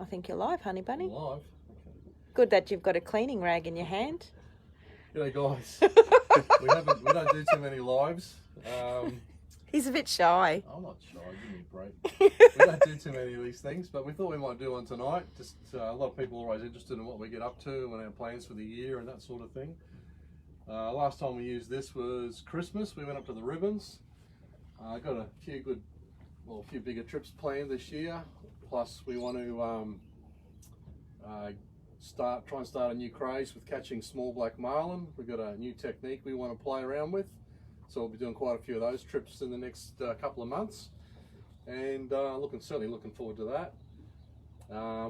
I think you're live, honey bunny. I'm live. Okay. Good that you've got a cleaning rag in your hand. G'day guys. we don't do too many lives. He's a bit shy. I'm not shy, give me a break. We don't do too many of these things, but we thought we might do one tonight. Just a lot of people are always interested in what we get up to and our plans for the year and that sort of thing. Last time we used this was Christmas. We went up to the Ribbons. Got a few bigger trips planned this year. Plus we want to try and start a new craze with catching small black marlin. We've got a new technique we want to play around with. So we'll be doing quite a few of those trips in the next couple of months. And certainly looking forward to that.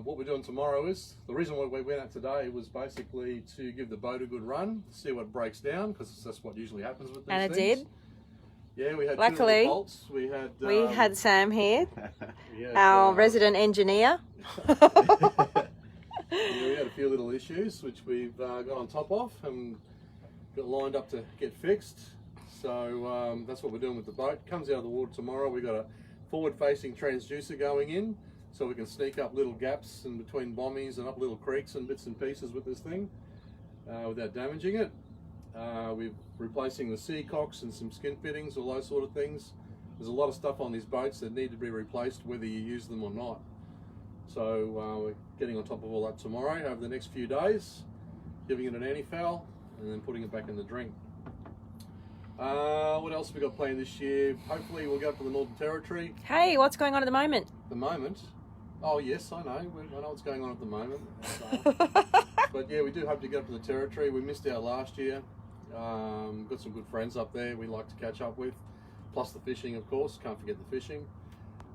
What we're doing tomorrow is, the reason why we went out today was basically to give the boat a good run, see what breaks down, because that's what usually happens with these things. And it did. Yeah, we had Luckily, two bolts. We had Sam here, had, our resident engineer. Yeah, we had a few little issues which we've got on top of and got lined up to get fixed. So that's what we're doing with the boat. Comes out of the water tomorrow. We've got a forward-facing transducer going in, so we can sneak up little gaps in between bommies and up little creeks and bits and pieces with this thing without damaging it. We're replacing the sea cocks and some skin fittings, all those sort of things. There's a lot of stuff on these boats that need to be replaced whether you use them or not. So we're getting on top of all that tomorrow over the next few days, giving it an anti-foul and then putting it back in the drink. What else have we got planned this year? Hopefully we'll go up to the Northern Territory. Hey, what's going on at the moment? The moment? Oh yes, I know. I know what's going on at the moment. But yeah, we do hope to get up to the Territory. We missed out last year. Got some good friends up there we like to catch up with. Plus the fishing, of course. Can't forget the fishing.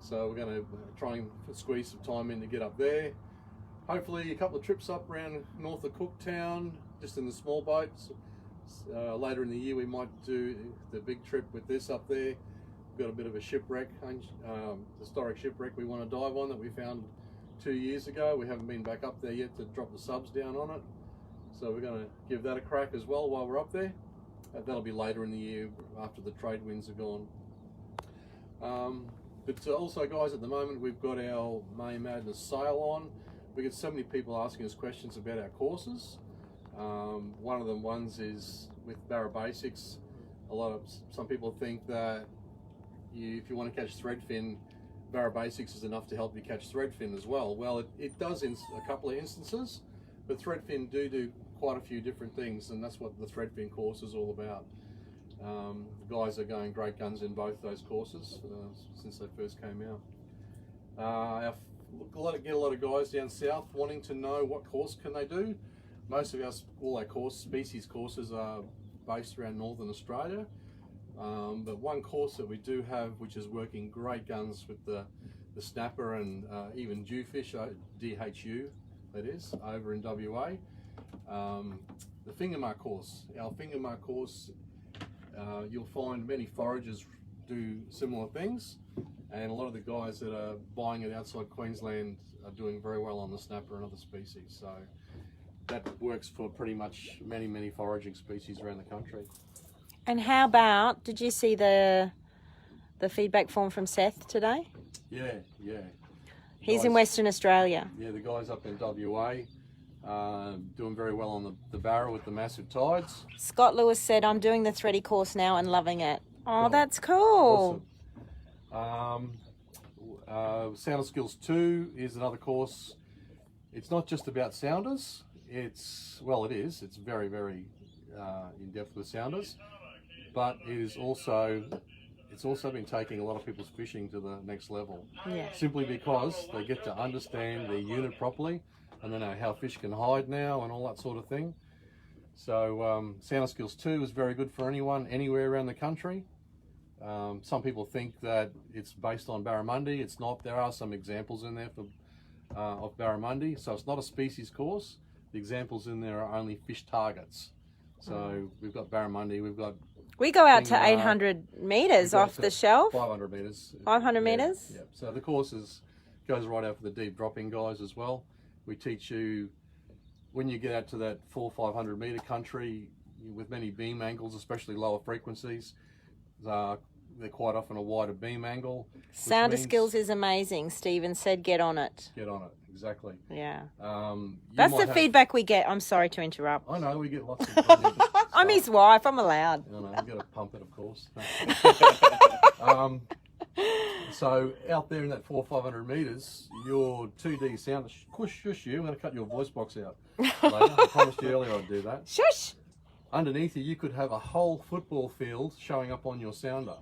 So we're going to try and squeeze some time in to get up there. Hopefully a couple of trips up around north of Cooktown, just in the small boats. Later in the year we might do the big trip with this up there. We've got a bit of a shipwreck, historic shipwreck we want to dive on that we found 2 years ago. We haven't been back up there yet to drop the subs down on it. So we're going to give that a crack as well while we're up there. That'll be later in the year after the trade winds are gone. But also guys, at the moment we've got our May Madness sale on. We get so many people asking us questions about our courses. One of the ones is with Barrett Basics. Some people think that if you want to catch threadfin, Barrett Basics is enough to help you catch threadfin as well. Well, it does in a couple of instances, but threadfin do quite a few different things, and that's what the threadfin course is all about. The guys are going great guns in both those courses since they first came out. Get a lot of guys down south wanting to know what course can they do. Most of all our species courses are based around Northern Australia. But one course that we do have, which is working great guns with the snapper and even jewfish, DHU that is, over in WA. The fingermark course. Our fingermark course, you'll find many foragers do similar things, and a lot of the guys that are buying it outside Queensland are doing very well on the snapper and other species. So that works for pretty much many foraging species around the country. And how about, did you see the feedback form from Seth today? Yeah. He's in Western Australia. Yeah, the guys up in WA doing very well on the Barrett with the massive tides. Scott Lewis said, I'm doing the thready course now and loving it. Oh, that's cool. Awesome. Sounder Skills 2 is another course. It's not just about sounders. It is. It's very in depth with sounders, but it's also been taking a lot of people's fishing to the next level. Yeah. Simply because they get to understand their unit properly, and they know how fish can hide now and all that sort of thing. So Sounder Skills 2 is very good for anyone, anywhere around the country. Some people think that it's based on barramundi. It's not. There are some examples in there of barramundi, so it's not a species course. The examples in there are only fish targets. So we've got barramundi, we go out to 800 metres off the shelf. 500 metres. 500 metres? Yeah. So the course goes right out for the deep dropping guys as well. We teach you, when you get out to that 400-500 metre country with many beam angles, especially lower frequencies, they're quite often a wider beam angle. Sounder skills is amazing. Stephen said, get on it. Get on it, exactly. Yeah. You That's might the feedback we get. I'm sorry to interrupt. I know, we get lots of I'm his wife. I'm allowed. I know, we've got to pump it, of course. So out there in that 400 or 500 metres, your 2D sound, shush you, I'm going to cut your voice box out later. I promised you earlier I'd do that. Shush! Underneath you could have a whole football field showing up on your sounder.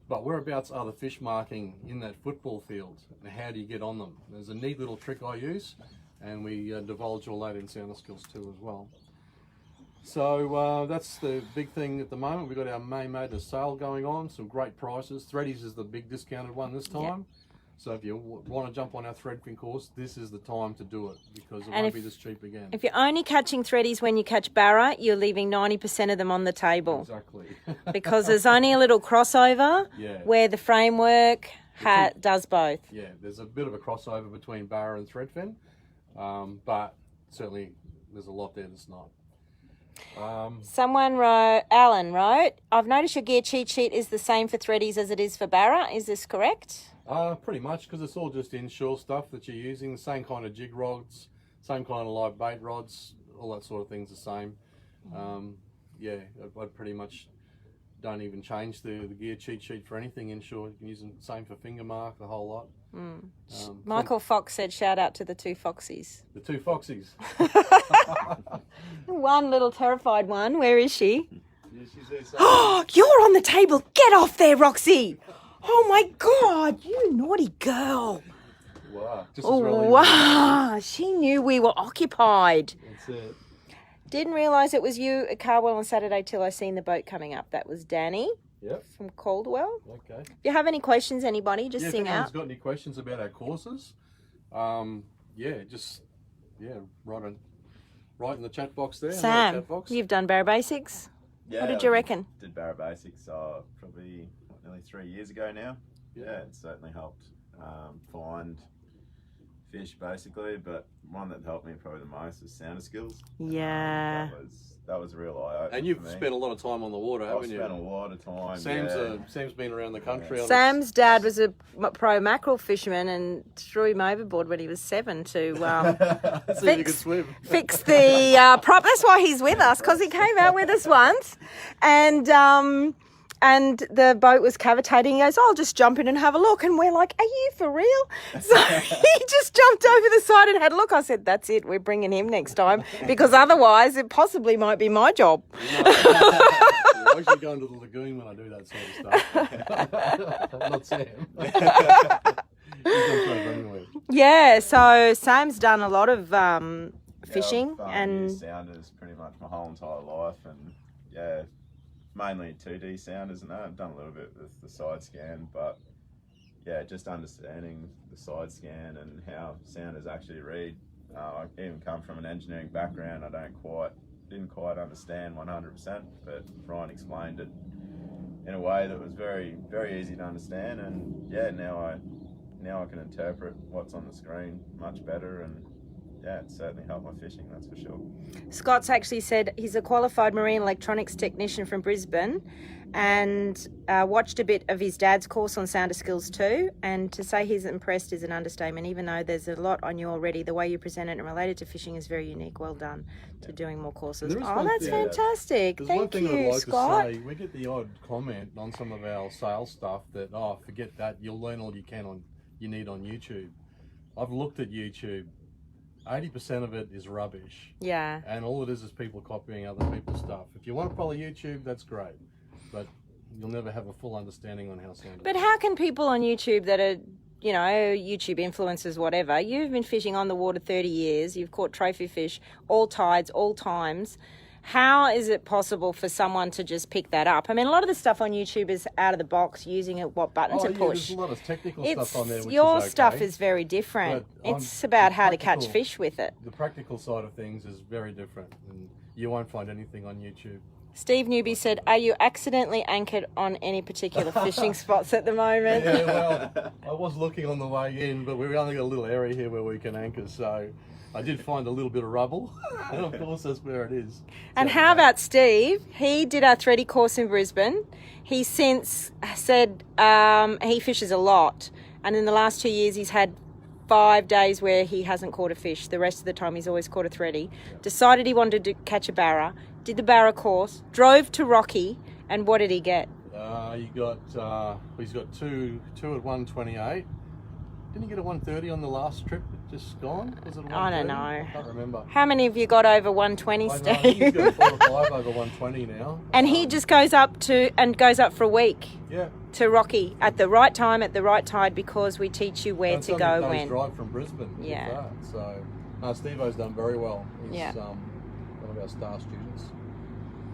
But whereabouts are the fish marking in that football field, and how do you get on them? There's a neat little trick I use, and we divulge all that in sounder skills too as well. So that's the big thing at the moment. We've got our May Madness sale going on, some great prices. Threadies is the big discounted one this time. Yep. So if you want to jump on our threadfin course, this is the time to do it, because it won't be this cheap again. If you're only catching threadies when you catch Barrett, you're leaving 90% of them on the table. Exactly. Because there's only a little crossover where the framework does both. Yeah, there's a bit of a crossover between Barra and threadfin, but certainly there's a lot there that's not. Someone wrote, Alan wrote, I've noticed your gear cheat sheet is the same for threadies as it is for Barra. Is this correct? Pretty much, because it's all just inshore stuff that you're using, the same kind of jig rods, same kind of live bait rods, all that sort of thing's the same. Yeah, I pretty much don't even change the gear cheat sheet for anything inshore. You can use the same for finger mark, the whole lot. Michael Fox said, shout out to the two foxies. The two foxies. One little terrified one. Where is she? Yeah, she's there. Oh, you're on the table. Get off there, Roxy. Oh my God, you naughty girl. Wow. Wow. She knew we were occupied. That's it. Didn't realise it was you at Carwell on Saturday till I seen the boat coming up. That was Danny. Yep. From Caldwell. Okay. If you have any questions, anybody, just sing out. If anyone's got any questions about our courses, write in the chat box there. Sam, chat box. You've done Barra Basics. Yeah, what did you reckon? Did Barra Basics probably nearly 3 years ago now. Yeah, it certainly helped find fish basically, but one that helped me probably the most was sounder skills. Yeah. That was a real eye-opener. And you've spent a lot of time on the water, haven't you? I've spent a lot of time. Sam's been around the country. Yeah. Sam's dad was a pro mackerel fisherman and threw him overboard when he was 7 to fix the prop. That's why he's with us, because he came out with us once, and the boat was cavitating. He goes, I'll just jump in and have a look. And we're like, are you for real? So he just jumped over the side and had a look. I said, that's it. We're bringing him next time, because otherwise it possibly might be my job. I usually go into the lagoon when I do that sort of stuff. Not Sam. Anyway. Yeah, so Sam's done a lot of fishing. And sounders pretty much my whole entire life. And mainly 2D sounders and that. I've done a little bit with the side scan, but yeah, just understanding the side scan and how sounders actually read. I even come from an engineering background. I didn't quite understand 100%, but Ryan explained it in a way that was very, very easy to understand. And yeah, now I can interpret what's on the screen much better, and yeah, it's certainly helped my fishing, that's for sure. Scott's actually said he's a qualified marine electronics technician from Brisbane, and watched a bit of his dad's course on sounder skills too, and to say he's impressed is an understatement. Even though there's a lot on you already, the way you present it and related to fishing is very unique. Well done to doing more courses. Oh, that's fantastic. Thank you, Scott. To say, we get the odd comment on some of our sales stuff that, forget that, you'll learn all you need on YouTube. I've looked at YouTube. 80% of it is rubbish. Yeah. And all it is people copying other people's stuff. If you want to follow YouTube, that's great. But you'll never have a full understanding on how sound. But how can people on YouTube that are, YouTube influencers, whatever, you've been fishing on the water 30 years, you've caught trophy fish, all tides, all times. How is it possible for someone to just pick that up? I mean, a lot of the stuff on YouTube is out of the box, using what button to push. There's a lot of technical stuff on there, which your is okay, stuff is very different. It's about how to catch fish with it. The practical side of things is very different, and you won't find anything on YouTube Steve Newby said, are you accidentally anchored on any particular fishing spots at the moment? Yeah, well, I was looking on the way in, but we've only got a little area here where we can anchor, so I did find a little bit of rubble, and of course that's where it is. And how about Steve? He did our thready course in Brisbane. He since said he fishes a lot, and in the last 2 years he's had 5 days where he hasn't caught a fish. The rest of the time he's always caught a thready. Yeah. Decided he wanted to catch a barra, did the barra course, drove to Rocky, and what did he get? He's got two at 128. Didn't he get a 130 on the last trip just gone? Was it I don't know. I can't remember. How many have you got over 120, Steve? I think he's got 4 or 5 over 120 now. And he just goes up for a week. Yeah. To Rocky at the right time, at the right tide, because we teach you where to go when. Drive from Brisbane. Yeah. So, Steve-O's done very well. He's yeah. One of our star students.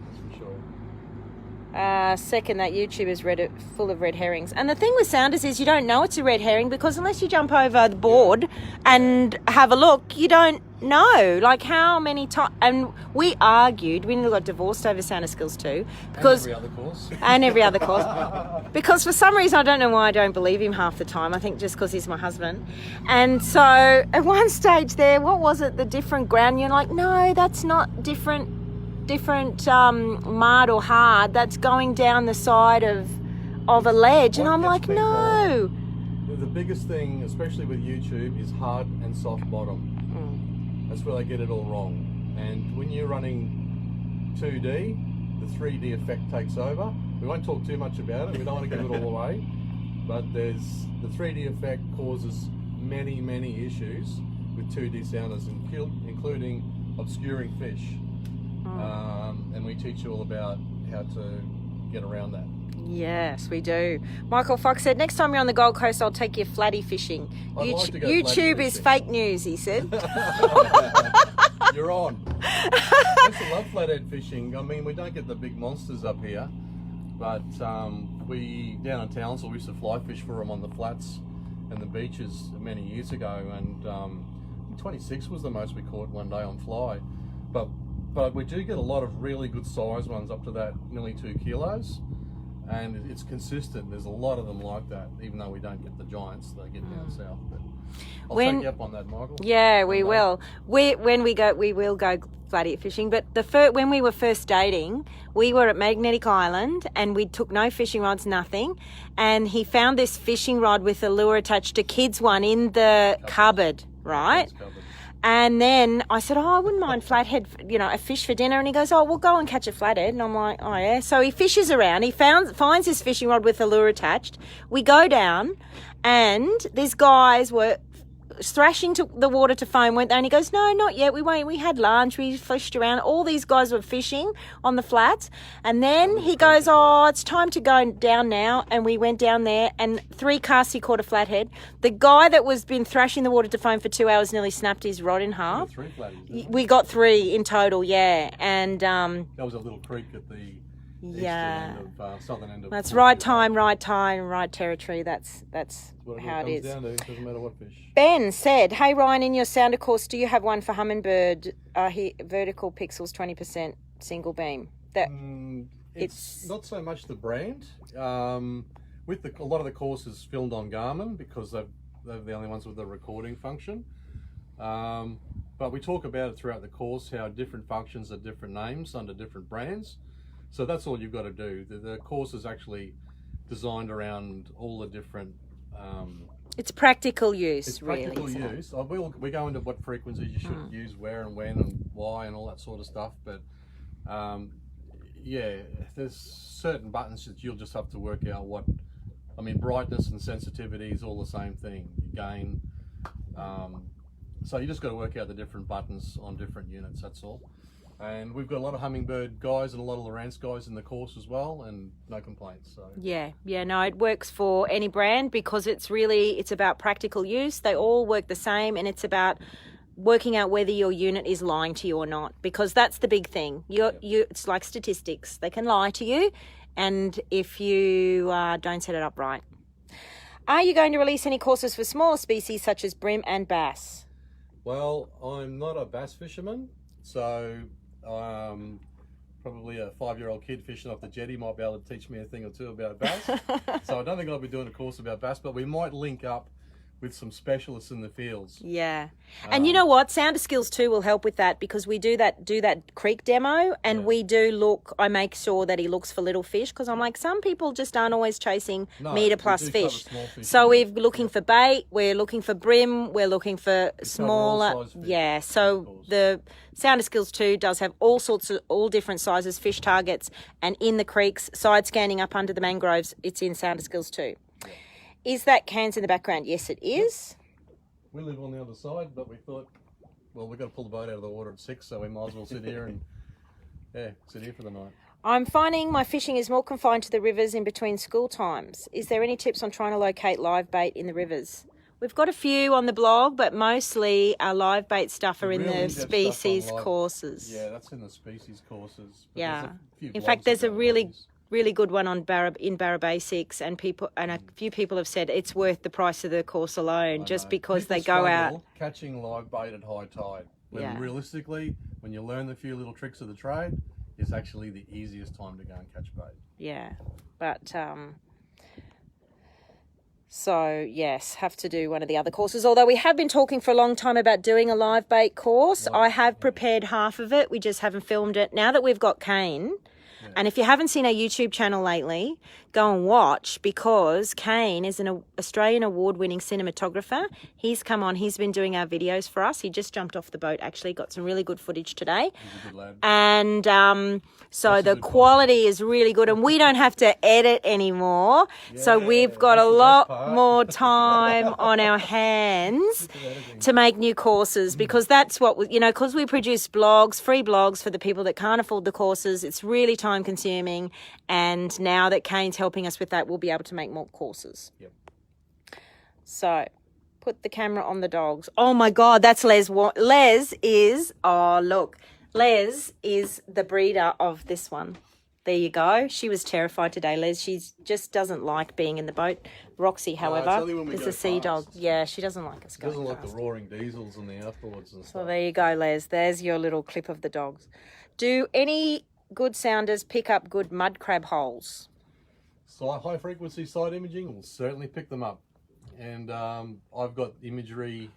That's for sure. Second, that YouTube is full of red herrings. And the thing with sounders is you don't know it's a red herring because unless you jump over the board and have a look, you don't know. Like how many times... And we argued, we nearly got divorced over sounder skills too. Because, and every other course. Because for some reason, I don't know why I don't believe him half the time. I think just because he's my husband. And so at one stage there, what was it? The different ground. You're like, no, that's not different mud or hard, that's going down the side of a ledge. And I'm like, no. The biggest thing, especially with YouTube, is hard and soft bottom. That's where they get it all wrong. And when you're running 2D, the 3D effect takes over. We won't talk too much about it, we don't want to give it all away, but the 3D effect causes many, many issues with 2D sounders, including obscuring fish. And we teach you all about how to get around that. Yes, we do. Michael Fox said, next time you're on the Gold Coast, I'll take you flatty fishing. YouTube is fake news, he said. You're on. I used to love flathead fishing. I mean, we don't get the big monsters up here, but we, down in Townsville, we used to fly fish for them on the flats and the beaches many years ago, and 26 was the most we caught one day on fly. But we do get a lot of really good size ones up to that nearly 2 kilos, and it's consistent. There's a lot of them like that, even though we don't get the giants they get down south. But I'll take you up on that, Michael. Yeah, we will. We will go flatty fishing. But when we were first dating, we were at Magnetic Island and we took no fishing rods, nothing. And he found this fishing rod with a lure attached, a kid's one, in the cupboard, right? And then I said, I wouldn't mind flathead, a fish for dinner. And he goes, we'll go and catch a flathead. And I'm like, oh yeah. So he fishes around. He finds his fishing rod with a lure attached. We go down and these guys were thrashing to the water to foam, weren't they? And he goes, no, not yet. We won't. We had lunch. We fished around. All these guys were fishing on the flats. And then he goes, it's time to go down now. And we went down there and 3 casts he caught a flathead. The guy that was been thrashing the water to foam for 2 hours nearly snapped his rod in half. 3 flatties. We got 3 in total, yeah. And that was a little creek at the southern end of that's right time, right territory. That's how it is. Down to. It doesn't matter what fish. Ben said, hey Ryan, in your sounder course, do you have one for hummingbird vertical pixels 20% single beam? It's not so much the brand. With a lot of the courses filmed on Garmin because they're the only ones with the recording function. But we talk about it throughout the course, how different functions are different names under different brands. So that's all you've got to do. The course is actually designed around all the different... it's practical use, it's really. It's practical use. We go into what frequencies you should use, where and when and why and all that sort of stuff. But there's certain buttons that you'll just have to work out what... I mean, brightness and sensitivity is all the same thing. Gain. So you just got to work out the different buttons on different units, that's all. And we've got a lot of hummingbird guys and a lot of Lowrance guys in the course as well, and no complaints. So no, it works for any brand because it's about practical use. They all work the same, and it's about working out whether your unit is lying to you or not, because that's the big thing. It's like statistics. They can lie to you, and if you don't set it up right. Are you going to release any courses for smaller species such as bream and bass? Well, I'm not a bass fisherman, so probably probably a 5-year-old kid fishing off the jetty might be able to teach me a thing or two about bass. So I don't think I'll be doing a course about bass, but we might link up with some specialists in the fields. Yeah. And you know what? Sounder Skills too will help with that, because we do that creek demo, and we do look, I make sure that he looks for little fish, because I'm like, some people just aren't always chasing metre plus fish. So we're looking for bait, we're looking for brim, we're looking for smaller. Yeah. So the Sounder Skills 2 does have all different sizes fish targets, and in the creeks, side scanning up under the mangroves, it's in Sounder Skills 2. Yeah. Is that cans in the background? Yes, it is. We live on the other side, but we thought, well, we've got to pull the boat out of the water at 6, so we might as well sit here and sit here for the night. I'm finding my fishing is more confined to the rivers in between school times. Is there any tips on trying to locate live bait in the rivers? We've got a few on the blog, but mostly our live bait stuff are in the species courses. Yeah, that's in the species courses. Yeah. In fact, there's a really good one on Barra Basics, and a few people have said it's worth the price of the course alone, just because they go out catching live bait at high tide. When realistically, when you learn the few little tricks of the trade, it's actually the easiest time to go and catch bait. Yeah, but so yes, have to do one of the other courses. Although we have been talking for a long time about doing a live bait course. I have prepared half of it. We just haven't filmed it. Now that we've got Kane. Yeah. And if you haven't seen our YouTube channel lately, go and watch, because Kane is an Australian award-winning cinematographer. He's come on. He's been doing our videos for us. He just jumped off the boat, actually. Got some really good footage today. He's a good lad. And so the quality is really good, and we don't have to edit anymore. Yeah, so we've got a lot more time on our hands to make new courses, because that's what, because we produce blogs, free blogs for the people that can't afford the courses. It's really time consuming, and now that Kane's helping us with that, we'll be able to make more courses. Yep. So put the camera on the dogs. Oh my God, that's Les. Les is the breeder of this one. There you go. She was terrified today, Les. She just doesn't like being in the boat. Roxy, however, is a sea dog. Yeah, she doesn't like us going She doesn't like fast. the roaring diesels and the outboards and stuff. So there you go, Les. There's your little clip of the dogs. Do any good sounders pick up good mud crab holes? High frequency side imaging will certainly pick them up. And I've got imagery.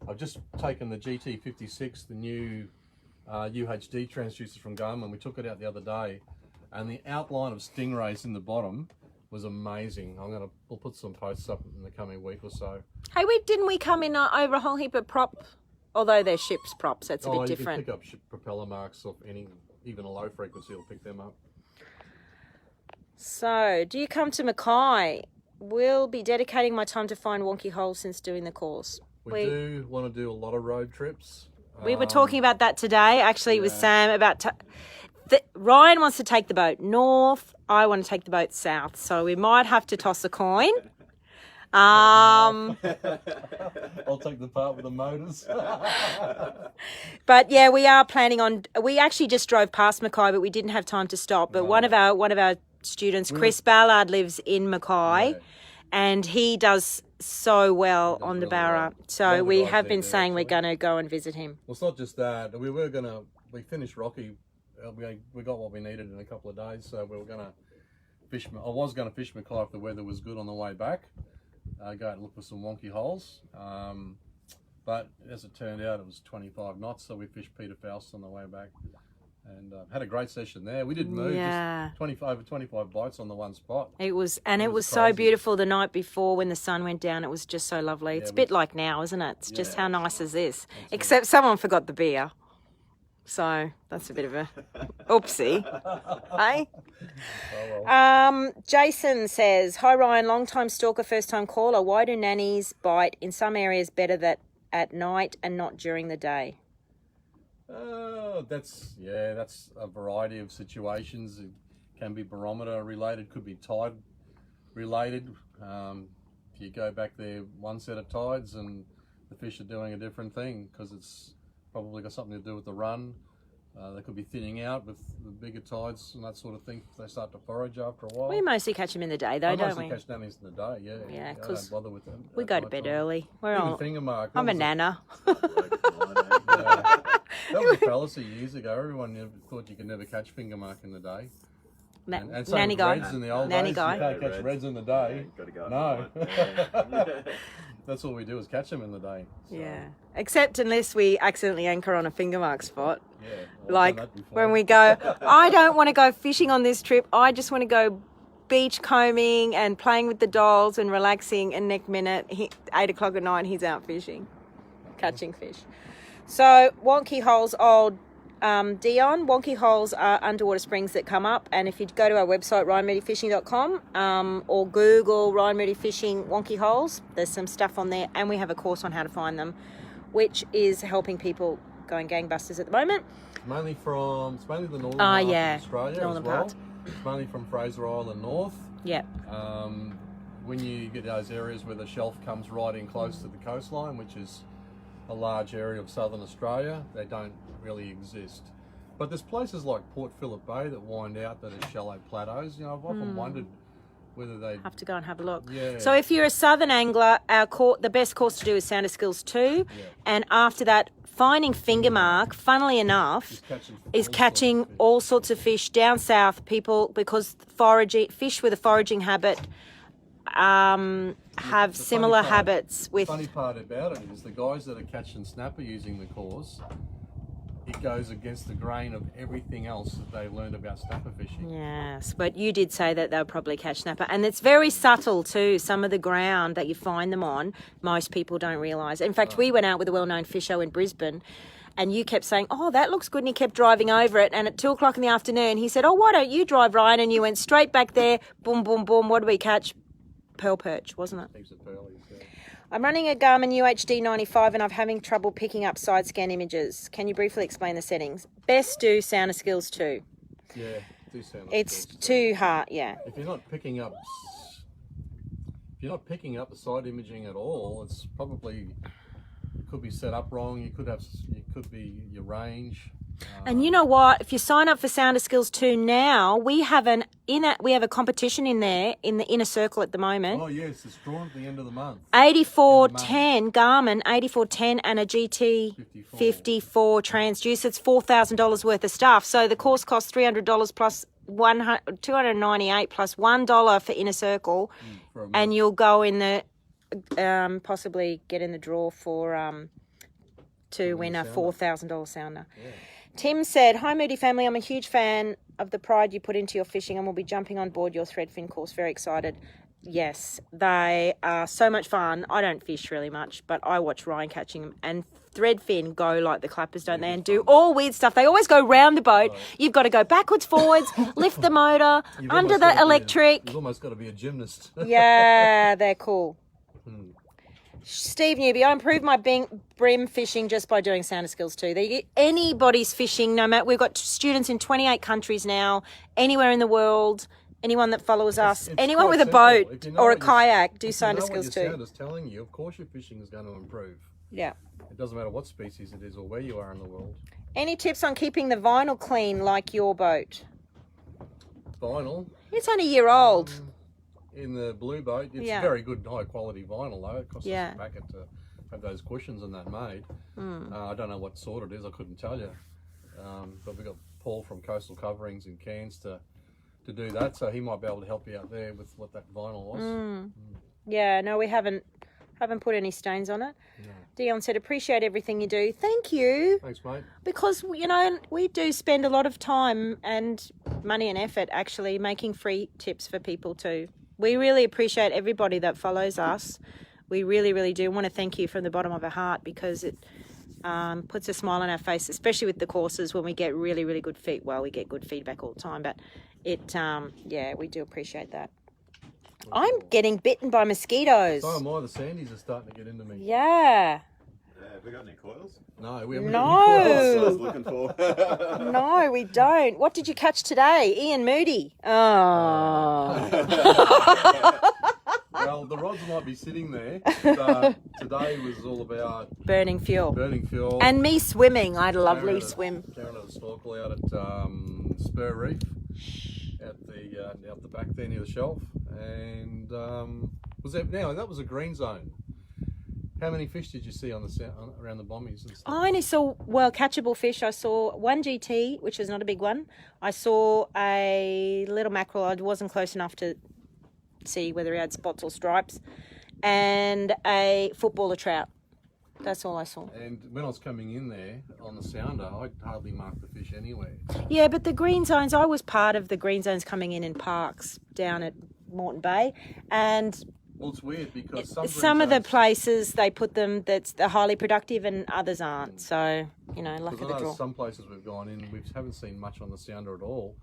I've just taken the GT56, the new UHD transducer from Garmin. We took it out the other day, and the outline of stingrays in the bottom was amazing. We'll put some posts up in the coming week or so. Hey, didn't we come in over a whole heap of prop? Although they're ship's props, that's a bit different. You can pick up propeller marks off even a low frequency will pick them up. So, do you come to Makai? We'll be dedicating my time to find wonky holes since doing the course. We do want to do a lot of road trips. We were talking about that today, actually, with Sam, about Ryan wants to take the boat north. I want to take the boat south. So we might have to toss a coin. I'll take the part with the motors. But yeah, we are planning on. We actually just drove past Makai, but we didn't have time to stop. But one of our students, Chris Ballard, lives in Makai, and he does so well on the Barra. So we have been saying we're going to go and visit him. Well, it's not just that. We finished Rocky. We got what we needed in a couple of days, so we were going to fish. I was going to fish Makai if the weather was good on the way back. Go and look for some wonky holes. But as it turned out, it was 25 knots, so we fished Peter Faust on the way back. And had a great session there. We did move, just over 25 bites on the one spot. It was so beautiful the night before when the sun went down. It was just so lovely. It's a bit like now, isn't it? It's just how nice is this? Except someone forgot the beer. So that's a bit of a oopsie. Hey? Oh, well. Jason says, hi Ryan, long time stalker, first time caller. Why do nannies bite in some areas better that at night and not during the day? That's a variety of situations. It can be barometer related, could be tide related. If you go back there one set of tides and the fish are doing a different thing, because it's probably got something to do with the run. They could be thinning out with the bigger tides and that sort of thing. They start to forage after a while. We mostly catch them in the day, though, don't we? We mostly catch nannies in the day, yeah. Yeah, because don't bother with them. We go to bed early. I'm a nana. I'm That was a fallacy years ago. Everyone thought you could never catch finger mark in the day. And same Nanny with guy. reds in the old Nanny days. guy. You can't catch reds in the day. Got to go at No. night. That's all we do is catch them in the day. So, Yeah. Except unless we accidentally anchor on a finger mark spot. yeah, I've Like done that before. when we go, I don't want to go fishing on this trip. I just want to go beach combing and playing with the dolls and relaxing. And next minute, 8 o'clock at night, he's out fishing, catching fish. So Wonky Holes, old Dion, Wonky Holes are underwater springs that come up. And if you go to our website, ryanmoodyfishing.com, or Google Ryan Moody Fishing Wonky Holes, there's some stuff on there. And we have a course on how to find them, which is helping people going gangbusters at the moment. It's mainly the northern part of Australia northern as well. part. It's mainly from Fraser Island north. Yeah. When you get those areas where the shelf comes right in close to the coastline, which is a large area of southern Australia, they don't really exist. But there's places like Port Phillip Bay that wind out that are shallow plateaus. You know, I've often wondered whether they Have to go and have a look. Yeah. So if you're a southern angler, the best course to do is Sounder Skills 2. Yeah. And after that, finding finger mark, funnily enough, is catching all sorts of fish down south. People, because fish with a foraging habit have The similar funny part- habits with... The funny part about it is the guys that are catching snapper using the course, it goes against the grain of everything else that they learned about snapper fishing. Yes, but you did say that they'll probably catch snapper. And it's very subtle too. Some of the ground that you find them on, most people don't realise. In fact, we went out with a well-known fisher in Brisbane, and you kept saying, oh, that looks good, and he kept driving over it. And at 2 o'clock in the afternoon, he said, oh, why don't you drive, Ryan? And you went straight back there, boom, boom, boom. What did we catch? Pearl perch, wasn't it? Heaps of pearlies, yeah. I'm running a Garmin UHD 95 and I'm having trouble picking up side scan images. Can you briefly explain the settings? Best do Sounder Skills 2. Yeah, do sound It's like too hard, yeah. If you're not picking up the side imaging at all, it's probably, it could be set up wrong. It could be your range. And you know what? If you sign up for Sounder Skills 2 now, we have a competition in there in the inner circle at the moment. Oh yes, it's drawn at the end of the month. 8410 Garmin, 8410 and a GT 54 transducer. It's $4,000 worth of stuff. So the course costs $300 plus $298 plus $1 for inner circle, For a month. and you'll go in the possibly get in the draw for to win a $4,000 sounder. Yeah. Tim said, hi Moody family, I'm a huge fan of the pride you put into your fishing and will be jumping on board your threadfin course. Very excited. Yes, they are so much fun. I don't fish really much, but I watch Ryan catching them, and threadfin go like the clappers, don't they, and do all weird stuff. They always go round the boat. Right. You've got to go backwards, forwards, lift the motor, under the electric. You've almost got to be a gymnast. Yeah, they're cool. Steve Newby, I improved my brim fishing just by doing Sounder Skills 2. Anybody's fishing, no matter. We've got students in 28 countries now, anywhere in the world. Anyone that follows us, anyone with a boat or a kayak, do Sounder Skills 2. If you know what your sounder's telling you, of course your fishing is going to improve. Yeah. It doesn't matter what species it is or where you are in the world. Any tips on keeping the vinyl clean like your boat? Vinyl? It's only a year old. In the blue boat, it's very good, high quality vinyl though. It costs us a packet to have those cushions and that made. I don't know what sort it is, I couldn't tell you. But we've got Paul from Coastal Coverings in Cairns to do that, so he might be able to help you out there with what that vinyl was. Yeah, no, we haven't put any stains on it. No. Dion said, appreciate everything you do. Thank you. Thanks, mate. Because, you know, we do spend a lot of time and money and effort actually making free tips for people too. We really appreciate everybody that follows us. We really, really do want to thank you from the bottom of our heart, because it puts a smile on our face, especially with the courses when we get really, really good feedback. Well, we get good feedback all the time, but it, yeah, we do appreciate that. I'm getting bitten by mosquitoes. So am I. The sandies are starting to get into me. Yeah. Have we got any coils? No, we haven't. No. got any That's what I coils. was looking for. No, we don't. What did you catch today? Ian Moody. Oh. Well, the rods might be sitting there. But today was all about Burning fuel. fuel. And me swimming. I had a lovely swim. Karen had a snorkel out at Spur Reef, out the back there near the shelf, and that was a green zone. How many fish did you see on the around the bommies and stuff? I only saw, well, catchable fish. I saw one GT, which is not a big one. I saw a little mackerel. I wasn't close enough to see whether he had spots or stripes. And a footballer trout. That's all I saw. And when I was coming in there on the sounder, I hardly marked the fish anywhere. Yeah, but the green zones, I was part of the green zones coming in parks down at Moreton Bay. And Well, it's weird because some of the places they put them that's they're highly productive and others aren't. So, you know, luck of the draw. Some places we've gone in, we haven't seen much on the sounder at all.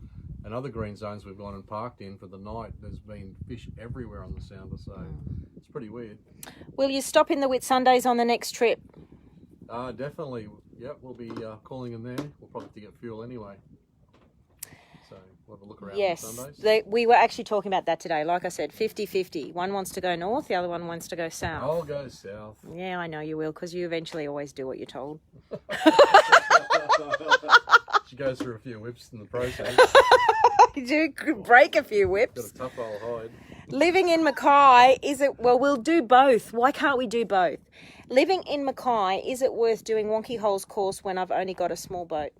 And other green zones we've gone and parked in for the night, there's been fish everywhere on the sounder, so it's pretty weird. Will you stop in the Whitsundays on the next trip? Definitely. Yep, we'll be calling them there. We'll probably have to get fuel anyway. So we'll have a look around on Sundays. We were actually talking about that today. Like I said, 50-50. One wants to go north, the other one wants to go south. I'll go south. Yeah, I know you will, because you eventually always do what you're told. She goes through a few whips in the process. You do break a few whips. Got a tough old hide. Living in Makai, we'll do both. Why can't we do both? Living in Makai, is it worth doing Wonky Holes course when I've only got a small boat?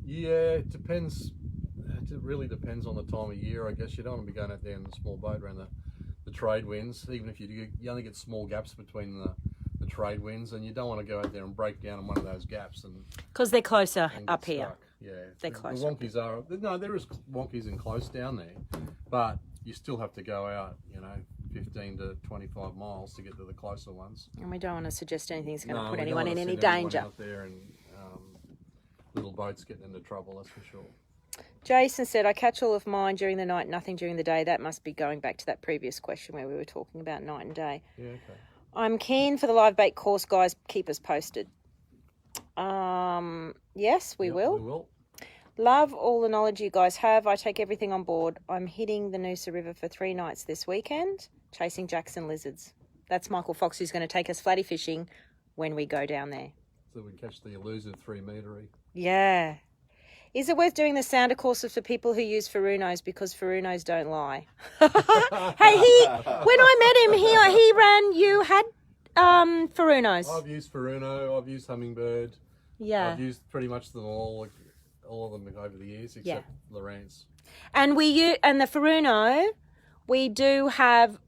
Yeah, it depends. It really depends on the time of year, I guess. You don't want to be going out there in a small boat around the trade winds, even if you only get small gaps between the trade winds, and you don't want to go out there and break down in one of those gaps. Because they're closer up here. Stuck. Yeah, they're closer. The wonkies are, no, there is wonkies in close down there, but you still have to go out, 15 to 25 miles to get to the closer ones. And we don't want to suggest anything that's going to put we anyone don't in want any to send anyone danger. out there and little boats getting into trouble, that's for sure. Jason said, I catch all of mine during the night, nothing during the day. That must be going back to that previous question where we were talking about night and day. Yeah, okay. I'm keen for the live bait course, guys. Keep us posted. Yes, we will. We will. Love all the knowledge you guys have. I take everything on board. I'm hitting the Noosa River for 3 nights this weekend, chasing Jackson lizards. That's Michael Fox, who's going to take us flatty fishing when we go down there. So we can catch the elusive 3-metre-y. Yeah. Is it worth doing the sounder courses for people who use Furunos because Furunos don't lie? Hey, when I met him, you had Furunos. I've used Furuno, I've used Hummingbird. Yeah. I've used pretty much them all of them over the years, except Lawrence. And the Furuno, we do have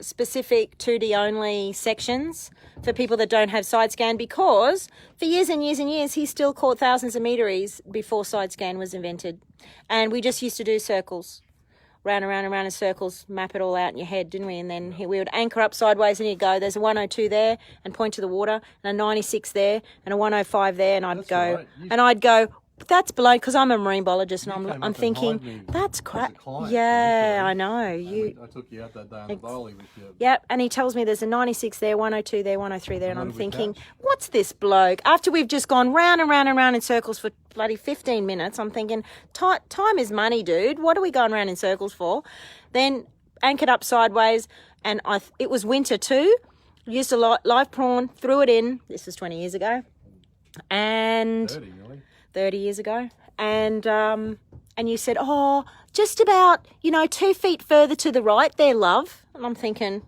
specific 2D only sections for people that don't have side scan, because for years and years and years he still caught thousands of meteries before side scan was invented, and we just used to do circles, round and round and round in circles, map it all out in your head, didn't we? And then we would anchor up sideways and he'd go, there's a 102 there, and point to the water, and a 96 there, and a 105 there, and I'd go, that's below, because I'm a marine biologist, and I'm thinking, that's crap. Yeah, I know. I took you out that day on the bowling with you. Yep, and he tells me there's a 96 there, 102 there, 103 there, and I'm thinking, what's this bloke? After we've just gone round and round and round in circles for bloody 15 minutes, I'm thinking, time is money, dude. What are we going round in circles for? Then anchored up sideways, and it was winter too. Used a live prawn, threw it in. This was 20 years ago. And 30 years ago, and you said, just about 2 feet further to the right there, love. And I'm thinking,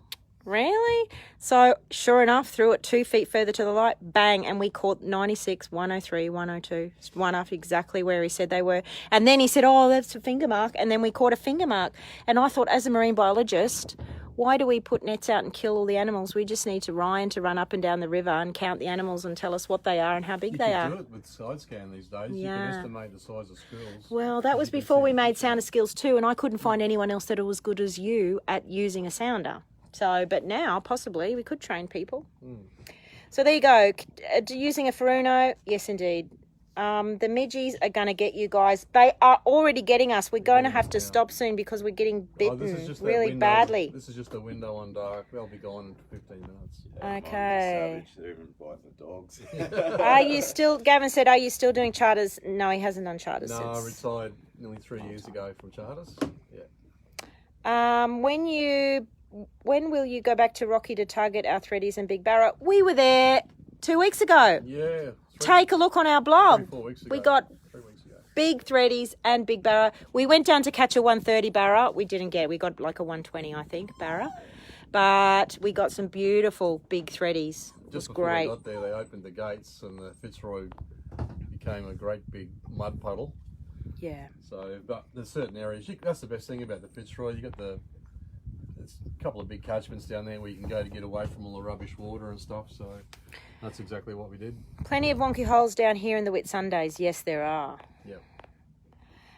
really? So sure enough, threw it 2 feet further to the right, bang, and we caught 96, 103, 102, one up exactly where he said they were. And then he said, that's a finger mark, and then we caught a finger mark. And I thought, as a marine biologist, why do we put nets out and kill all the animals? We just need Ryan to run up and down the river and count the animals and tell us what they are and how big they are. You can do it with side scan these days. You can estimate the size of schools. Well, that was before we made sounder skills too, and I couldn't find anyone else that was good as you at using a sounder. So, but now possibly we could train people. So there you go. Using a Furuno, yes indeed. The midgies are going to get you guys. They are already getting us. We're going to have to stop soon because we're getting bitten really badly. This is just a window on dark. They'll be gone in 15 minutes. Yeah, okay. Savage, they're even biting the dogs. Gavin said, are you still doing charters? No, he hasn't done charters since. No, I retired nearly 3 years ago from charters. Yeah. When will you go back to Rocky to target our threadies and big Barrett? We were there 2 weeks ago. Yeah. Take a look on our blog. 3 4 weeks ago. We got 3 weeks ago. big threadies and big barra. We went down to catch a 130 barra. We didn't get, we got like a 120, I think, barra. But we got some beautiful big threadies. It was Just before great. we got there, they opened the gates and the Fitzroy became a great big mud puddle. Yeah. So, but there's certain areas, that's the best thing about the Fitzroy. You got there's a couple of big catchments down there where you can go to get away from all the rubbish water and stuff. So that's exactly what we did. Plenty of wonky holes down here in the Whitsundays. Yes, there are. Yep.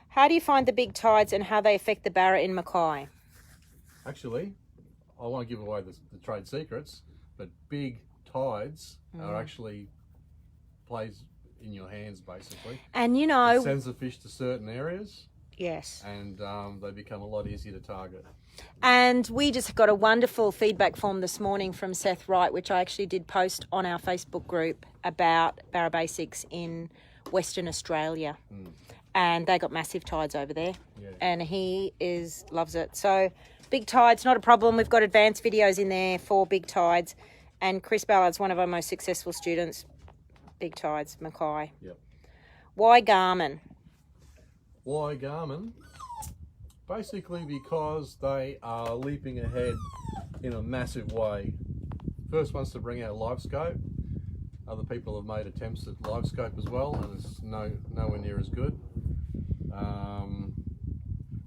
How do you find the big tides and how they affect the barra in Makai? Actually, I won't give away the trade secrets, but big tides are actually plays in your hands basically. And you It know, sends the fish to certain areas yes. and they become a lot easier to target. And we just got a wonderful feedback form this morning from Seth Wright, which I actually did post on our Facebook group about Barra Basics in Western Australia. And they got massive tides over there. Yeah. And he loves it. So big tides, not a problem. We've got advanced videos in there for big tides. And Chris Ballard's one of our most successful students. Big tides, Makai. Yep. Why Garmin? Why Garmin? Basically because they are leaping ahead in a massive way. First ones to bring out live scope. Other people have made attempts at live scope as well, and it's nowhere near as good.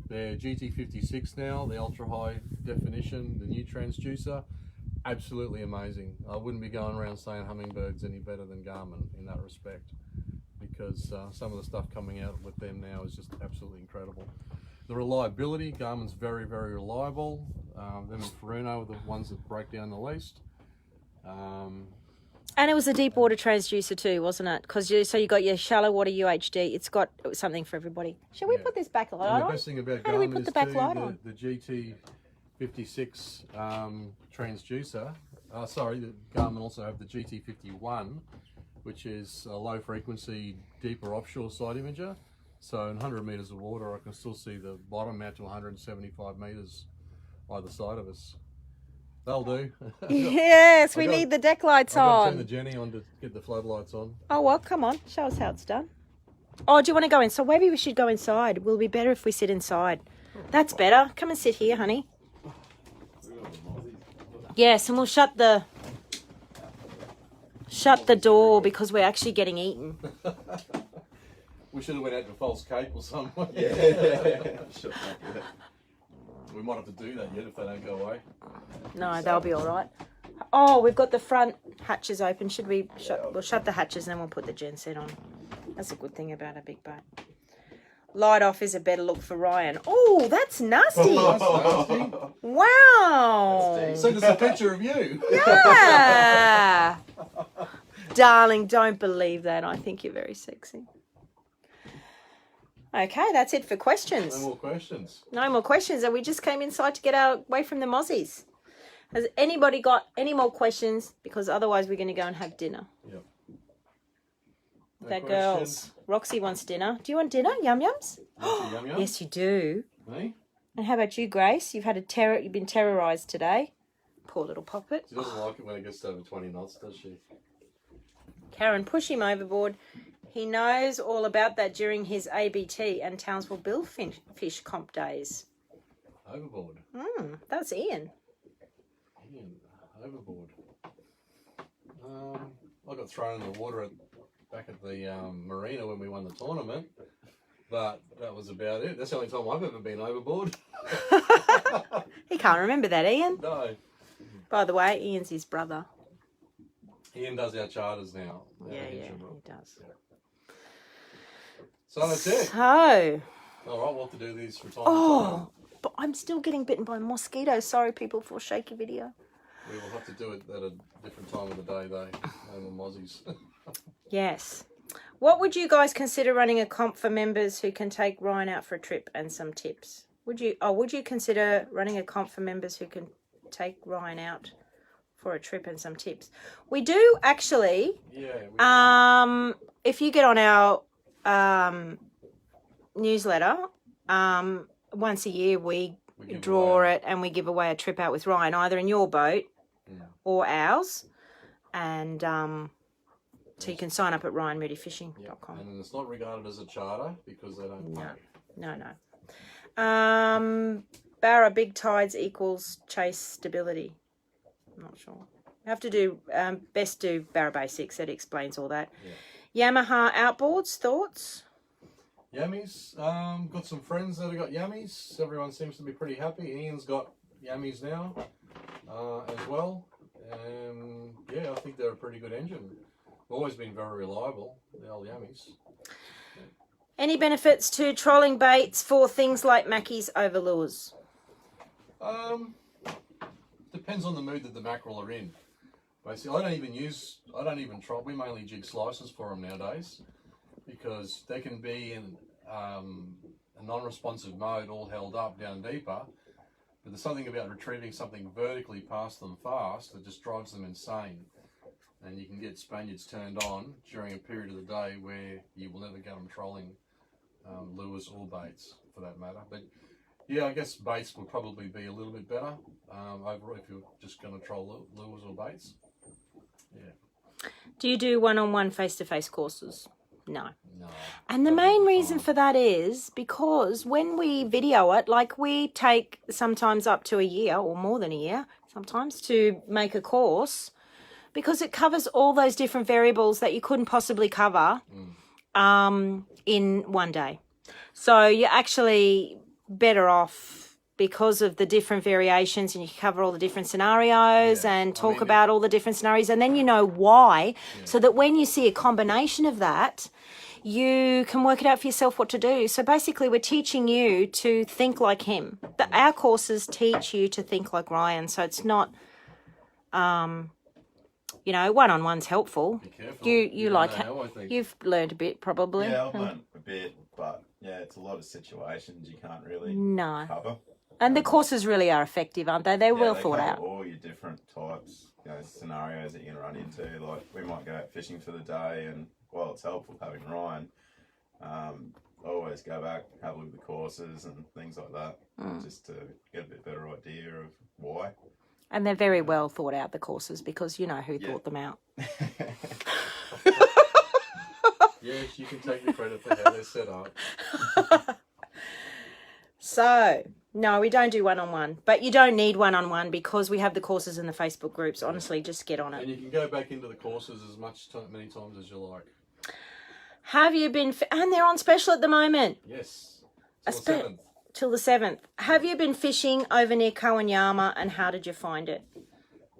Their GT56 now, the ultra high definition, the new transducer, absolutely amazing. I wouldn't be going around saying Hummingbird's any better than Garmin in that respect, because some of the stuff coming out with them now is just absolutely incredible. The reliability, Garmin's very, very reliable. Them and Furuno are the ones that break down the least. And it was a deep water transducer too, wasn't it? Because so you got your shallow water UHD. It's got something for everybody. Shall we put this backlight on? And the best thing about How do we Garmin put is the backlight on? the GT56 transducer. The Garmin also have the GT51, which is a low frequency, deeper offshore side imager. So in 100 metres of water, I can still see the bottom out to 175 metres either side of us. They'll do. Yes, we need the deck lights I've got to on. turn the Jenny on to get the floodlights on. Oh, well, come on. Show us how it's done. Oh, do you want to go in? So maybe we should go inside. Will be better if we sit inside. That's better. Come and sit here, honey. Yes, and we'll shut the door because we're actually getting eaten. We should have went out to False Cape or somewhere. Yeah. We might have to do that yet if they don't go away. No, they'll be all right. Oh, we've got the front hatches open. Should we shut? We'll shut the hatches and then we'll put the gen set on. That's a good thing about a big boat. Light off is a better look for Ryan. Oh, that's nasty. Wow. Send us a picture of you. Yeah. Darling, don't believe that. I think you're very sexy. Okay, that's it for questions. No more questions. No more questions, and we just came inside to get away from the mozzies. Has anybody got any more questions? Because otherwise we're going to go and have dinner. Yep. No That questions. girls. Roxy wants dinner. Do you want dinner? Yum yums? Yum yum. Yes, you do. Me? And how about you, Grace? You've been terrorised today. Poor little poppet. She doesn't like it when it gets to over 20 knots, does she? Karen, push him overboard. He knows all about that during his ABT and Townsville Billfish comp days. Overboard. That's Ian. Ian, overboard. I got thrown in the water back at the marina when we won the tournament, but that was about it. That's the only time I've ever been overboard. He can't remember that, Ian. No. By the way, Ian's his brother. Ian does our charters now. Yeah, he does. Yeah. So that's it. So, All right, we'll have to do these from time to oh, but I'm still getting bitten by mosquitoes. Sorry, people, for a shaky video. time. We will have to do it at a different time of the day, though. No more mozzies. Yes. What would you guys consider running a comp for members who can take Ryan out for a trip and some tips? Would you consider running a comp for members who can take Ryan out for a trip and some tips? We do actually. Yeah. If you get on our newsletter, once a year we draw it and we give away a trip out with Ryan, either in your boat or ours, and So you can sign up at ryanmoodyfishing.com. And it's not regarded as a charter because they don't pay. No. Barra big tides equals chase stability. I'm not sure. You have to do, best do Barra Basics. That explains all that. Yeah. Yamaha outboards, thoughts? Yammies. Got some friends that have got Yammies. Everyone seems to be pretty happy. Ian's got Yammies now as well. And yeah, I think they're a pretty good engine. Always been very reliable, the old Yammies. Yeah. Any benefits to trolling baits for things like Mackey's over lures? Depends on the mood that the mackerel are in. Basically, I don't even troll. We mainly jig slices for them nowadays because they can be in a non-responsive mode, all held up down deeper. But there's something about retrieving something vertically past them fast that just drives them insane. And you can get Spaniards turned on during a period of the day where you will never get them trolling lures or baits for that matter. But yeah, I guess baits would probably be a little bit better overall if you're just going to troll lures or baits. Yeah. Do you do one-on-one face-to-face courses? No. No. And the main reason for that is because when we video it, like we take sometimes up to a year or more than a year sometimes to make a course because it covers all those different variables that you couldn't possibly cover in one day. So you're actually better off because of the different variations, and you cover all the different scenarios and talk about all the different scenarios, and then you know why, so that when you see a combination of that, you can work it out for yourself what to do. So basically we're teaching you to think like him. Our courses teach you to think like Ryan, so it's not one-on-one's helpful. Be careful. You've learned a bit probably. Yeah, I've learned a bit, but yeah, it's a lot of situations you can't really cover. And the courses really are effective, aren't they? They're well thought cover out. all your different types, scenarios that you're going to run into. Like we might go out fishing for the day, and while it's helpful having Ryan, always go back, have a look at the courses and things like that, just to get a bit better idea of why. And they're very well thought out, the courses, because you know who thought them out. Yes, you can take the credit for how they're set up. So, no, we don't do one-on-one. But you don't need one-on-one because we have the courses in the Facebook groups. Honestly, just get on it. And you can go back into the courses many times as you like. Have you been... And they're on special at the moment. Yes. Till the 7th. Till the 7th. Have you been fishing over near Kawanyama, and how did you find it?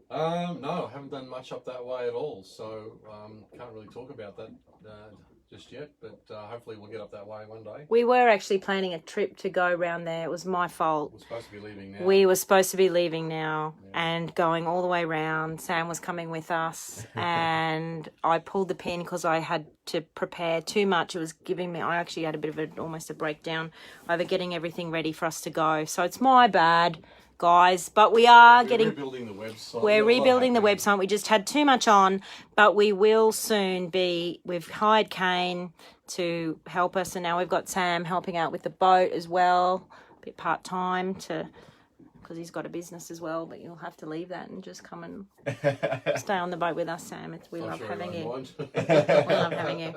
No, I haven't done much up that way at all, so can't really talk about that just yet, but hopefully we'll get up that way one day. We were actually planning a trip to go round there. It was my fault. We're supposed to be leaving now. We were supposed to be leaving now and going all the way round. Sam was coming with us and I pulled the pin because I had to prepare too much. It was giving me, I actually had a bit of almost a breakdown over getting everything ready for us to go. So it's my bad, guys, but we're rebuilding the website. We're rebuilding the website. We just had too much on, but we will soon be. We've hired Kane to help us, and now we've got Sam helping out with the boat as well, a bit part-time because he's got a business as well, but you'll have to leave that and just come and stay on the boat with us, Sam. We love having you. We love having you.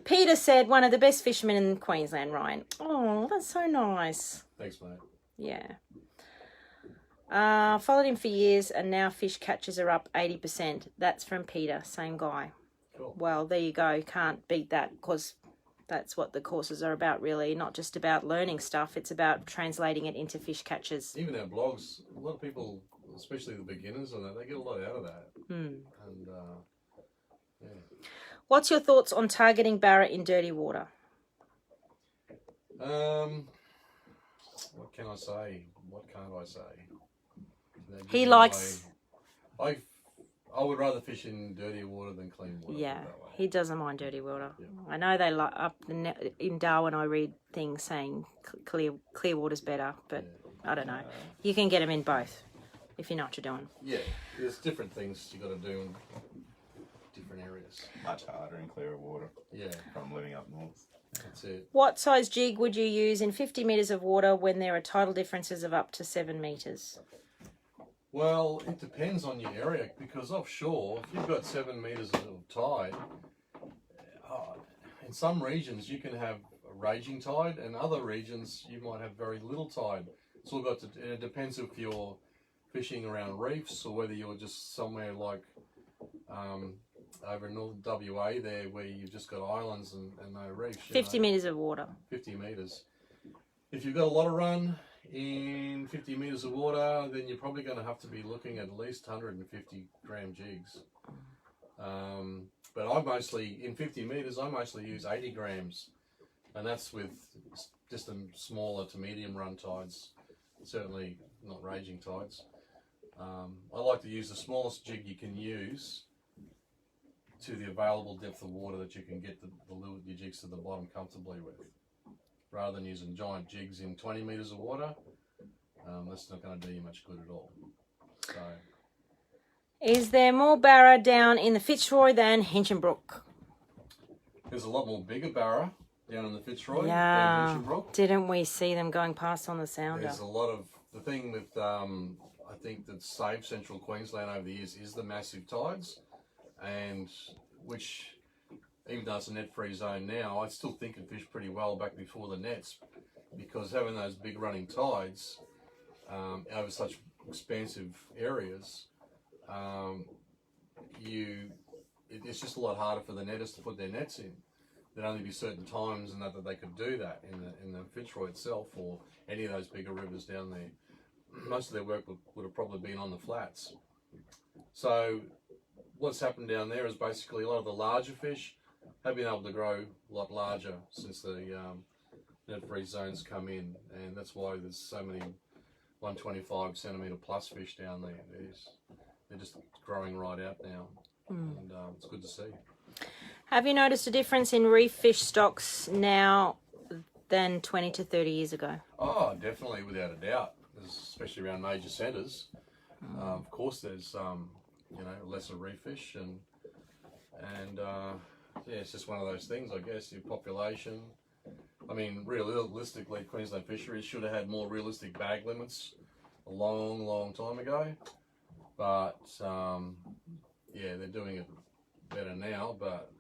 Peter said, one of the best fishermen in Queensland, Ryan. Oh, that's so nice. Thanks, mate. Yeah. Followed him for years, and now fish catches are up 80%. That's from Peter, same guy. Cool. Well, there you go. Can't beat that, because that's what the courses are about, really. Not just about learning stuff. It's about translating it into fish catches. Even our blogs, a lot of people, especially the beginners, and they get a lot out of that. And yeah. What's your thoughts on targeting Barrett in dirty water? What can I say? What can't I say? He likes... I would rather fish in dirty water than clean water. Yeah, he doesn't mind dirty water. Yeah. I know they like up in Darwin. I read things saying clear water's better, but I don't know. You can get them in both if you know what you're doing. Yeah, there's different things you got to do in different areas. Much harder in clearer water. Yeah, from living up north. That's it. What size jig would you use in 50 metres of water when there are tidal differences of up to 7 metres? Well, it depends on your area, because offshore, if you've got 7 meters of tide, in some regions you can have a raging tide, and other regions you might have very little tide. It's all got to, and it depends if you're fishing around reefs or whether you're just somewhere like over in northern WA there, where you've just got islands and no reefs. 50 meters of water. 50 meters. If you've got a lot of run in 50 meters of water, then you're probably going to have to be looking at least 150 gram jigs. But I mostly, in 50 meters, I mostly use 80 grams, and that's with just the smaller to medium run tides, certainly not raging tides. I like to use the smallest jig you can use to the available depth of water that you can get your jigs to the bottom comfortably with, rather than using giant jigs in 20 meters of water. That's not going to do you much good at all. So, is there more barra down in the Fitzroy than Hinchinbrook? there's a lot more bigger barra down in the Fitzroy Yeah. than Hinchinbrook. Didn't we see them going past on the sounder? There's a lot of, the thing with I think that saved central Queensland over the years is the massive tides, and which, even though it's a net-free zone now, I still think it fished pretty well back before the nets, because having those big running tides over such expansive areas, it's just a lot harder for the netters to put their nets in. There'd only be certain times and that they could do that in the Fitzroy itself, or any of those bigger rivers down there. Most of their work would have probably been on the flats. So what's happened down there is basically a lot of the larger fish have been able to grow a lot larger since the net-free zones come in, and that's why there's so many 125 centimetre plus fish down there. They're just growing right out now, and it's good to see. Have you noticed a difference in reef fish stocks now than 20 to 30 years ago? Oh, definitely, without a doubt, especially around major centres. Of course, there's lesser reef fish, and yeah, it's just one of those things, I guess. Your population. I mean, realistically, Queensland Fisheries should have had more realistic bag limits a long, long time ago. But yeah, they're doing it better now, but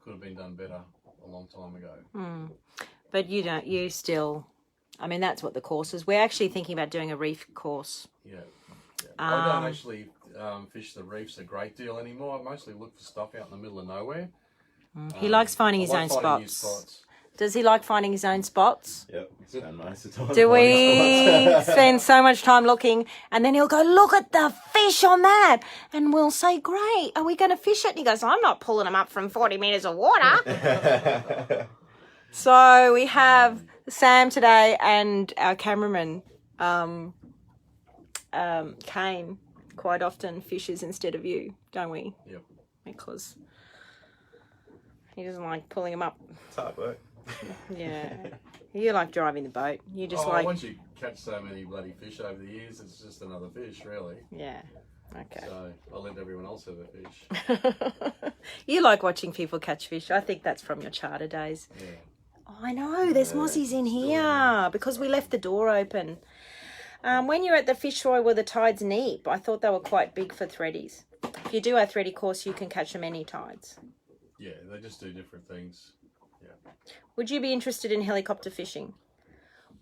could have been done better a long time ago. But you still, I mean, that's what the course is. We're actually thinking about doing a reef course. Yeah. I don't actually fish the reefs a great deal anymore. I mostly look for stuff out in the middle of nowhere. He likes finding his own finding new spots. Does he like finding his own spots? Yep, spend most of the time. Do we spend so much time looking, and then he'll go, look at the fish on that, and we'll say, great, are we going to fish it? And he goes, I'm not pulling them up from 40 metres of water. So we have Sam today, and our cameraman Kane quite often fishes instead of you, don't we? Yep. Because he doesn't like pulling them up. It's hard work. Yeah. You like driving the boat. You just like... Once you catch so many bloody fish over the years, it's just another fish, really. Yeah. Okay. So I'll let everyone else have a fish. You like watching people catch fish. I think that's from your charter days. Yeah. Oh, I know. There's mozzies in here because we left the door open. When you're at the Fitzroy where the tides neap, I thought they were quite big for threadies. If you do a thready course, you can catch them any tides. Yeah, they just do different things. Yeah. Would you be interested in helicopter fishing?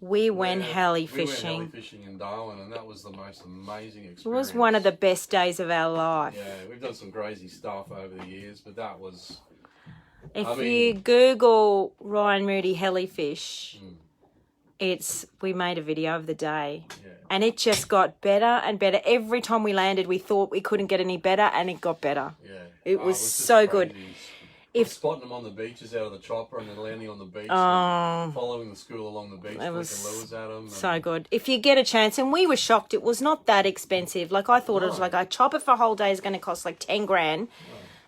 We went heli fishing. We went heli fishing in Darwin, and that was the most amazing experience. It was one of the best days of our life. Yeah, we've done some crazy stuff over the years, but that was... If you Google Ryan Moody heli fish, we made a video of the day, and it just got better and better. Every time we landed, we thought we couldn't get any better, and it got better. Yeah. It was just so crazy. good. Spotting them on the beaches out of the chopper and then landing on the beach and following the school along the beach, flicking lures at them. So good. If you get a chance, and we were shocked, it was not that expensive. Like, I thought it was like a chopper for a whole day is going to cost like 10 grand.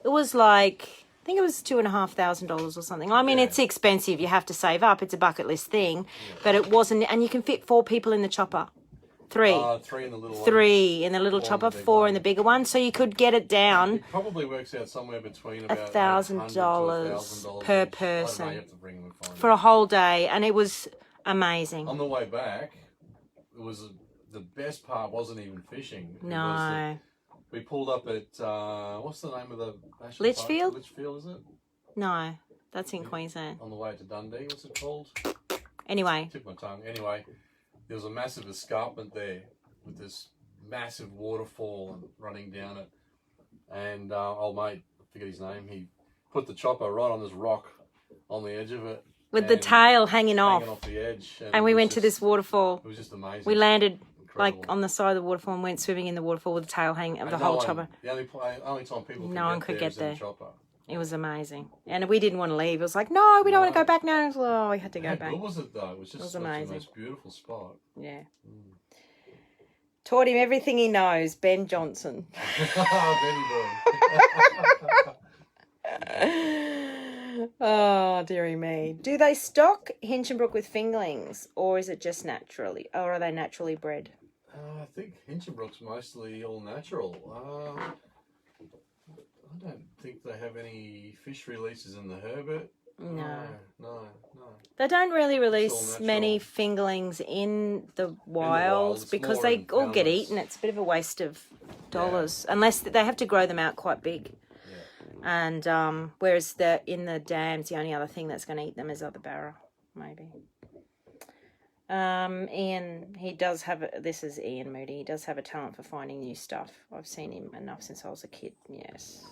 It was like, I think it was $2,500 or something. I mean, it's expensive. You have to save up. It's a bucket list thing. But it wasn't, and you can fit 4 people in the chopper. 3. 3 in the little one. 3 in the little chopper, 4 in the bigger one. So you could get it down. It probably works out somewhere between about $1,000 per person I don't know, you have to bring them and find for a whole day, and it was amazing. On the way back, it was the best part wasn't even fishing. No. We pulled up at, what's the name of the national Litchfield? park? Litchfield, is it? No, that's in Queensland. On the way to Dundee, what's it called? Anyway. Tip my tongue. Anyway, there was a massive escarpment there with this massive waterfall and running down it. And old mate, I forget his name, he put the chopper right on this rock on the edge of it. With the tail hanging off. Hanging off the edge. And we went to this waterfall. It was just amazing. We landed Incredible. like on the side of the waterfall and went swimming in the waterfall with the tail hanging of the whole chopper. The only time people could get there. is in the chopper. It was amazing. And we didn't want to leave. It was like, no, we don't want to go back now. And we had to go back. How good was it though? It was just amazing. The most beautiful spot. Yeah. Taught him everything he knows, Ben Johnson. Benny boy. Oh, dearie me. Do they stock Hinchinbrook with fingerlings, or is it just naturally, or are they naturally bred? I think Hinchinbrook's mostly all natural. I don't think they have any fish releases in the Herbert. No. No. They don't really release natural. many fingerlings in the wild It's because more they in all get pounders. eaten. It's a bit of a waste of dollars, unless they have to grow them out quite big. And whereas in the dams, the only other thing that's going to eat them is other barra, maybe. Ian, he does have this is Ian Moody. He does have a talent for finding new stuff. I've seen him enough since I was a kid. Yes,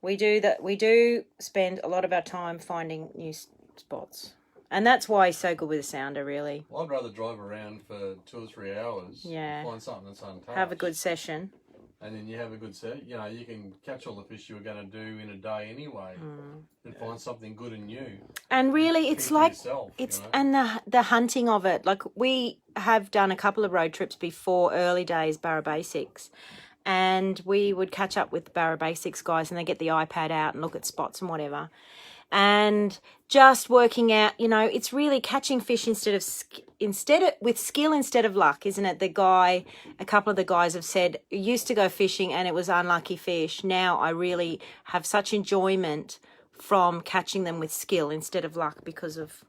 we do that. We do spend a lot of our time finding new spots, and that's why he's so good with a sounder. Really, I'd rather drive around for 2 or 3 hours. Yeah. Find something that's untouched. have a good session. And then you have a good set. You know, you can catch all the fish you were going to do in a day anyway, and find something good and new. And really, it's like yourself, it's you know? and the hunting of it. Like we have done a couple of road trips before, early days Barra Basics, and we would catch up with the Barra Basics guys, and they get the iPad out and look at spots and whatever, and just working out. You know, it's really catching fish with skill instead of luck, isn't it? A couple of the guys have said, used to go fishing and it was unlucky fish. Now I really have such enjoyment from catching them with skill instead of luck because of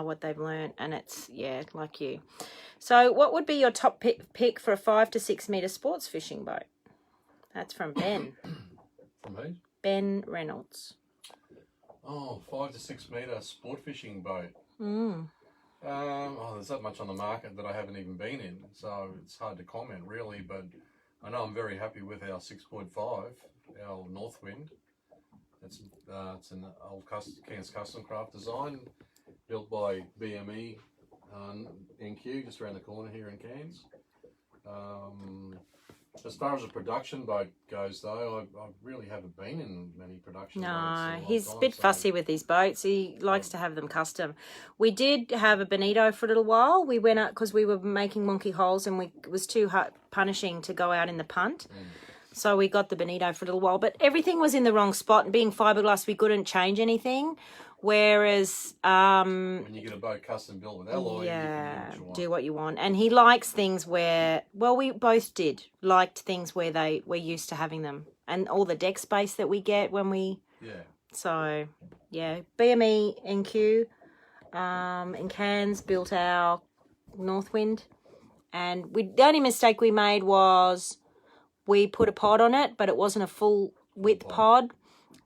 what they've learned. And it's, like you. So what would be your top pick for a 5 to 6 metre sports fishing boat? That's from Ben. From who? Ben Reynolds. 5 to 6 metre sport fishing boat. There's that much on the market that I haven't even been in, so it's hard to comment really, but I know I'm very happy with our 6.5, our Northwind. It's an old Cairns Custom Craft design, built by BME NQ, just around the corner here in Cairns. As far as a production boat goes, though, I really haven't been in many production boats. No, he's a bit fussy with his boats. He likes to have them custom. We did have a bonito for a little while. We went out because we were making wonky holes and it was too punishing to go out in the punt. So we got the bonito for a little while. But everything was in the wrong spot. And being fiberglass, we couldn't change anything. Whereas when you get a boat custom built with alloy, you can do what you want. And he likes things where, well, we both liked things where we're used to having them, and all the deck space that we get when we. So BME NQ in Cairns built our Northwind, and the only mistake we made was we put a pod on it, but it wasn't a full width pod.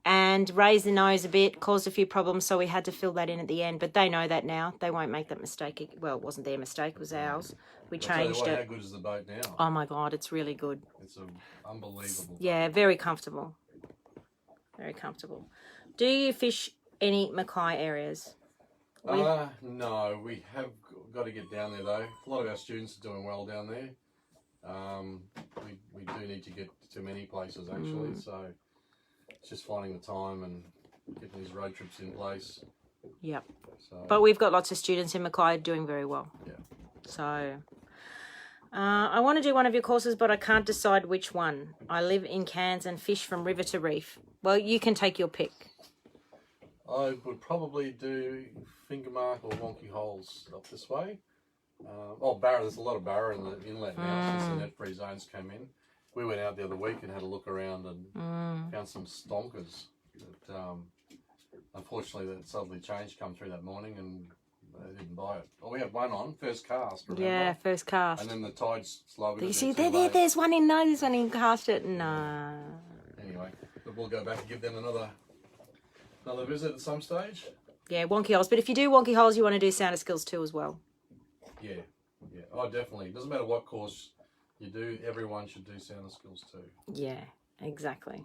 And raised the nose a bit, caused a few problems, so we had to fill that in at the end. But they know that now. They won't make that mistake. Well, it wasn't their mistake, it was ours. We changed it. How good is the boat now? Oh, my God, it's really good. It's unbelievable. Yeah, very comfortable. Very comfortable. Do you fish any Makai areas? No, we have got to get down there, though. A lot of our students are doing well down there. We do need to get to many places, actually, so... It's just finding the time and getting these road trips in place. Yep. So, but we've got lots of students in Makai doing very well. Yeah. So I want to do one of your courses, but I can't decide which one. I live in Cairns and fish from river to reef. Well, you can take your pick. I would probably do finger mark or wonky holes up this way. Barra. There's a lot of barra in the inlet now since the net-free zones came in. We went out the other week and had a look around and found some stonkers. But, unfortunately, that suddenly changed come through that morning, and They didn't buy it. Oh, we had one on first cast. Remember? Yeah, first cast. And then the tides slowed. You see, there's one in. No, there's one in. Cast it. No. Anyway, but we'll go back and give them another visit at some stage. Yeah, wonky holes. But if you do wonky holes, you want to do Sound of Skills too as well. Yeah. Oh, definitely. Doesn't matter what course you do. Everyone should do Sound of Skills too. Yeah, exactly.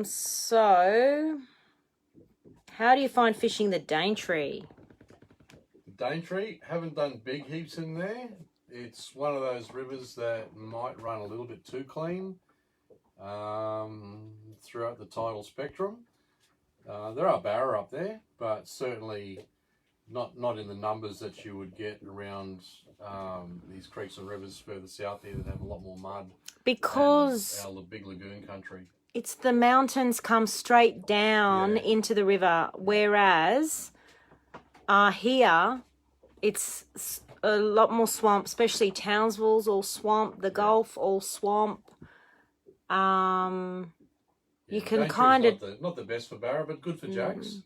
So, how do you find fishing the Daintree? Daintree, haven't done big heaps in there. It's one of those rivers that might run a little bit too clean throughout the tidal spectrum. There are barra up there, but certainly not in the numbers that you would get around these creeks and rivers further south here that have a lot more mud. Because our big lagoon country. It's the mountains come straight down into the river, whereas here it's a lot more swamp, especially Townsville's all swamp, the Gulf all swamp. You can kind of not the best for barra, but good for jacks.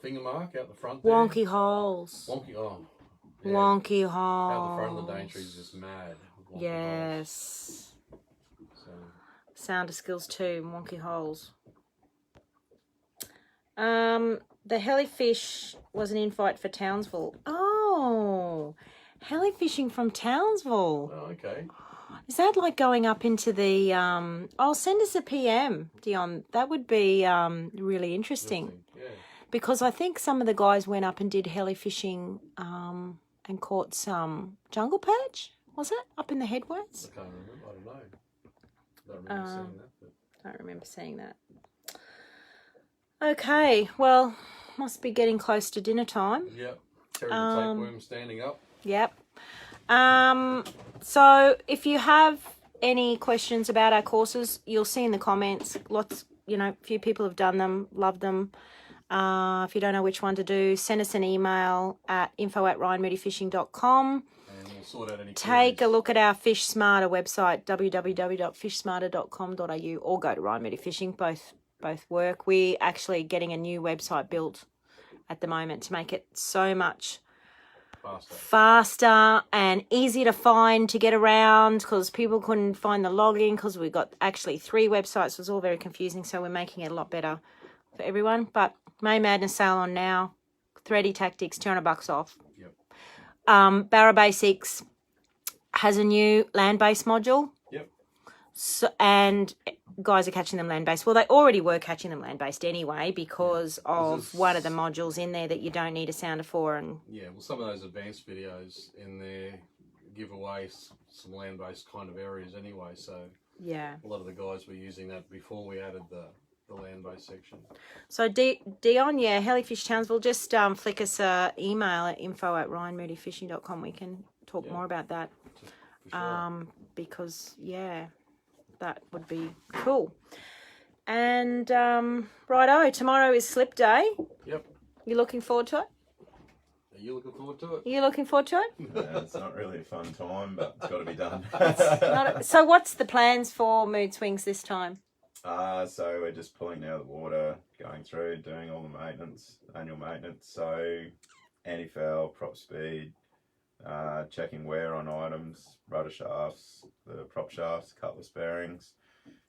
Finger mark out the front there. Wonky holes. Wonky holes. Out the front of the Daintree is just mad. Yes. So. Sound of Skills too, wonky holes. The helifish was an invite for Townsville. Oh, heli-fishing from Townsville. Oh, okay. Is that like going up into the... send us a PM, Dion. That would be really interesting. Yeah. Because I think some of the guys went up and did heli-fishing and caught some jungle perch. Was it? Up in the headways? I can't remember. I don't know. I don't remember seeing that. But... Don't remember seeing that. Okay, well, must be getting close to dinner time. Yep. Terry the tapeworm standing up. Yep. So if you have any questions about our courses, you'll see in the comments. Lots, few people have done them, love them. If you don't know which one to do, send us an email at info@ryanmoodyfishing.com. And we'll sort out any Take queries. a look at our Fish Smarter website, www.fishsmarter.com.au, or go to Ryan Moody Fishing. Both work. We're actually getting a new website built at the moment to make it so much faster and easy to find, to get around, because people couldn't find the login because we got actually 3 websites. It was all very confusing, so we're making it a lot better for everyone. But May Madness sale on now. Thready Tactics, $200 off. Yep. Barra Basics has a new land-based module. Yep. So, and guys are catching them land-based. Well, they already were catching them land-based anyway because of one of the modules in there that you don't need a sounder for. And some of those advanced videos in there give away some land-based kind of areas anyway. So a lot of the guys were using that before we added the land-based section. So Dion, Helifish Townsville, just flick us an email at info@ryanmoodyfishing.com. We can talk more about that. For sure. Because that would be cool. And righto, tomorrow is slip day. Yep. You looking forward to it? Are you looking forward to it? You looking forward to it? Yeah, it's not really a fun time, but it's got to be done. So what's the plans for Mood Swings this time? So we're just pulling out the water, going through, doing all the maintenance, annual maintenance. So anti-foul, prop speed, checking wear on items, rudder shafts, the prop shafts, cutlass bearings,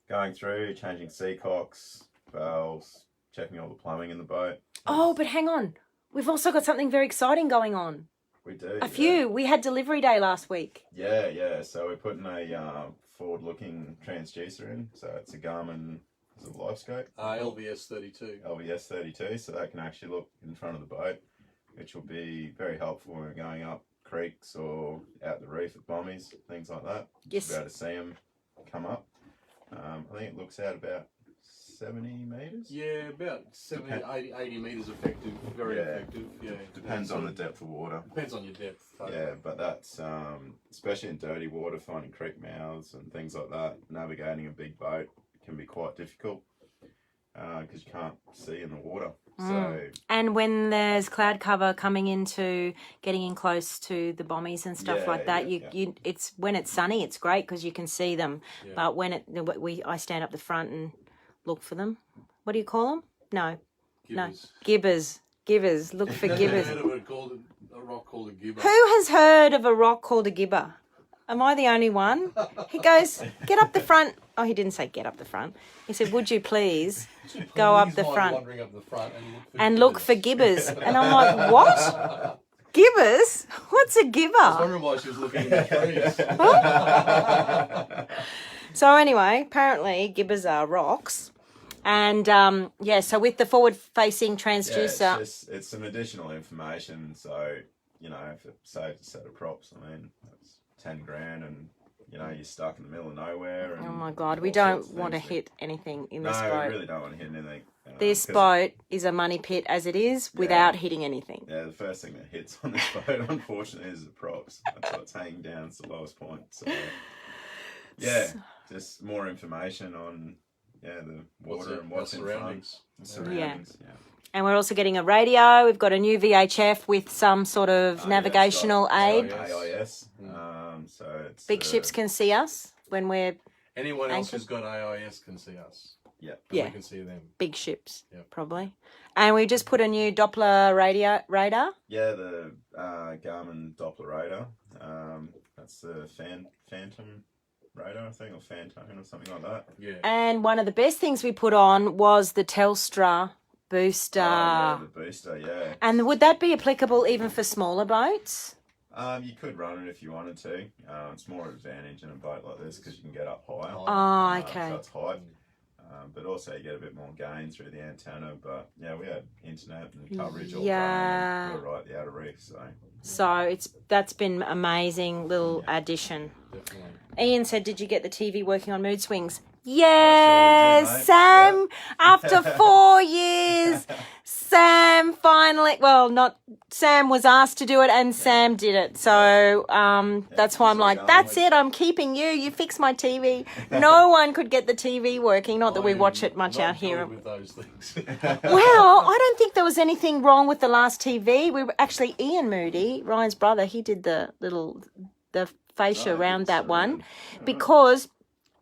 going through, changing seacocks, valves, checking all the plumbing in the boat. Oh, but hang on. We've also got something very exciting going on. We do. A few. We had delivery day last week. Yeah. So we're putting a forward-looking transducer in. So it's a Garmin, is it LifeScope? LVS 32. LVS 32. So that can actually look in front of the boat, which will be very helpful when we're going up creeks or out the reef at bommies, things like that. Yes. Be able to see them come up. I think it looks out about 70 metres. Yeah, about 70, 80 metres effective. Very effective. Yeah. Depends on the depth of water. Depends on your depth. Totally. Yeah, but that's, especially in dirty water, finding creek mouths and things like that, navigating a big boat can be quite difficult because you can't see in the water. So, and when there's cloud cover coming into getting in close to the bommies and stuff like that, you it's when it's sunny, it's great because you can see them. Yeah. But when I stand up the front and look for them. What do you call them? No, No, Gibbers. gibbers. Look for Never gibbers. heard of a rock called a gibber. Who has heard of a rock called a gibber? Am I the only one? He goes, get up the front. Oh, he didn't say get up the front. He said, would you please go up the front Wandering up the front and look for gibbers? And I'm like, what? Gibbers? What's a I was gibber? wondering why she was looking in the trees. So anyway, apparently gibbers are rocks. And so with the forward-facing transducer, it's some additional information. So, you know, if it saves a set of props, I mean, it's 10 grand and, you know, you're stuck in the middle of nowhere. And oh my God, we all don't sorts of want to things. hit anything in No, this we boat. really don't want to hit anything. This 'cause, boat is a money pit as it is without hitting anything. Yeah, the first thing that hits on this boat, unfortunately, is the props. That's what's hanging down. It's the lowest point. So, yeah, just more information on, the water and what's in surroundings. front. The surroundings, yeah. And we're also getting a radio. We've got a new VHF with some sort of navigational aid. AIS. So it's Big ships can see us when we're Anyone else anchored. who's got AIS can see us. Yeah. Yeah. We can see them. big ships, Yep. probably. And we just put a new Doppler radar. Yeah, the Garmin Doppler radar. That's the Phantom radar, I think, or Fantone or something like that. Yeah. And one of the best things we put on was the Telstra booster. Yeah, the booster, yeah. And would that be applicable even for smaller boats? You could run it if you wanted to. It's more advantage in a boat like this because you can get up higher. Oh, okay. So it's height. But also you get a bit more gain through the antenna. But yeah, we had internet and coverage all day. We were right at the outer reef, so. So that's been amazing little addition. Definitely. Ian said, "Did you get the TV working on mood swings?" Yes, mate. Sam. After 4 years, Sam finally. Well, not Sam was asked to do it, and Sam did it. So that's why I'm like, that's it. I'm keeping you. You fix my TV. No one could get the TV working. Not that we watch it much Not out here. good with those things. Well, I don't think there was anything wrong with the last TV. We were actually Ian Moody, Ryan's brother. He did the fascia around that one because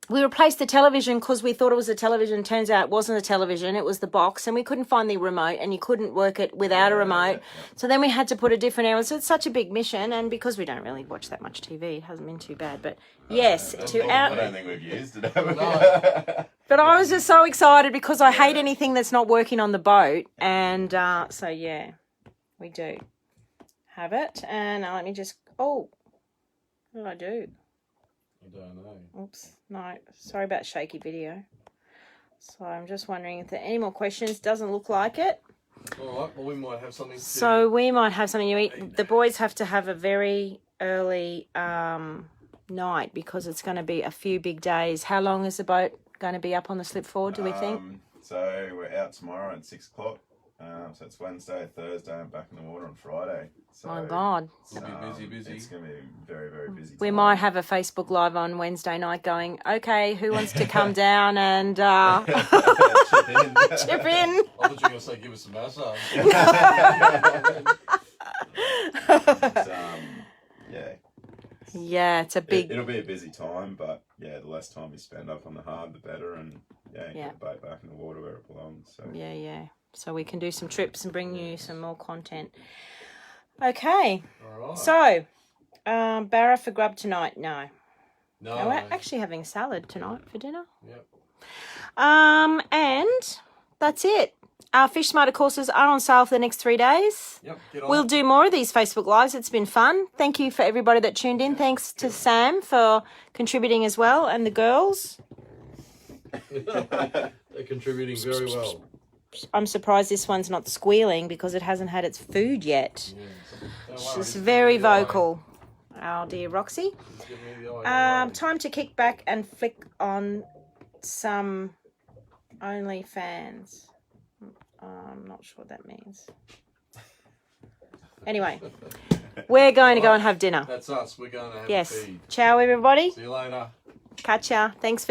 we replaced the television because we thought it was a television. Turns out it wasn't a television. It was the box, and we couldn't find the remote, and you couldn't work it without a remote. So then we had to put a different area. So it's such a big mission, and because we don't really watch that much TV, it hasn't been too bad. But yes, I don't think we've used it. Have we? But I was just so excited because I hate anything that's not working on the boat. And so, yeah, we do have it. And let me just... Oh, what did I do? I don't know. Oops. No, sorry about shaky video. So I'm just wondering if there are any more questions. Doesn't look like it. All right. Well, we might have something. So we might have something to eat. The boys have to have a very early night because it's going to be a few big days. How long is the boat going to be up on the slip forward, do we think? So we're out tomorrow at 6 o'clock. So it's Wednesday, Thursday, and back in the water on Friday. So My God. We'll be busy. It's going to be very, very busy. We time. might have a Facebook Live on Wednesday night going, okay, who wants to come down and Chip in. chip in? I thought you were going to say give us a massage. Yeah. Yeah, it's a big... It'll be a busy time, but yeah, the less time you spend up on the hard, the better, and get the boat back in the water where it belongs. So. Yeah. So we can do some trips and bring you some more content. Okay. All right. So, Barra for grub tonight? No. No. No, we're actually having salad tonight for dinner. Yep. And that's it. Our Fish Smarter courses are on sale for the next 3 days. Yep. Get on. We'll do more of these Facebook Lives. It's been fun. Thank you for everybody that tuned in. Thanks to Sam for contributing as well, and the girls. They're contributing very well. I'm surprised this one's not squealing because it hasn't had its food yet. Yeah. She's very vocal. Our dear Roxy. Time to kick back and flick on some OnlyFans. I'm not sure what that means. Anyway, we're going to go and have dinner. That's us. We're going to have a Yes. feed. Ciao, everybody. See you later. Catch ya. Thanks for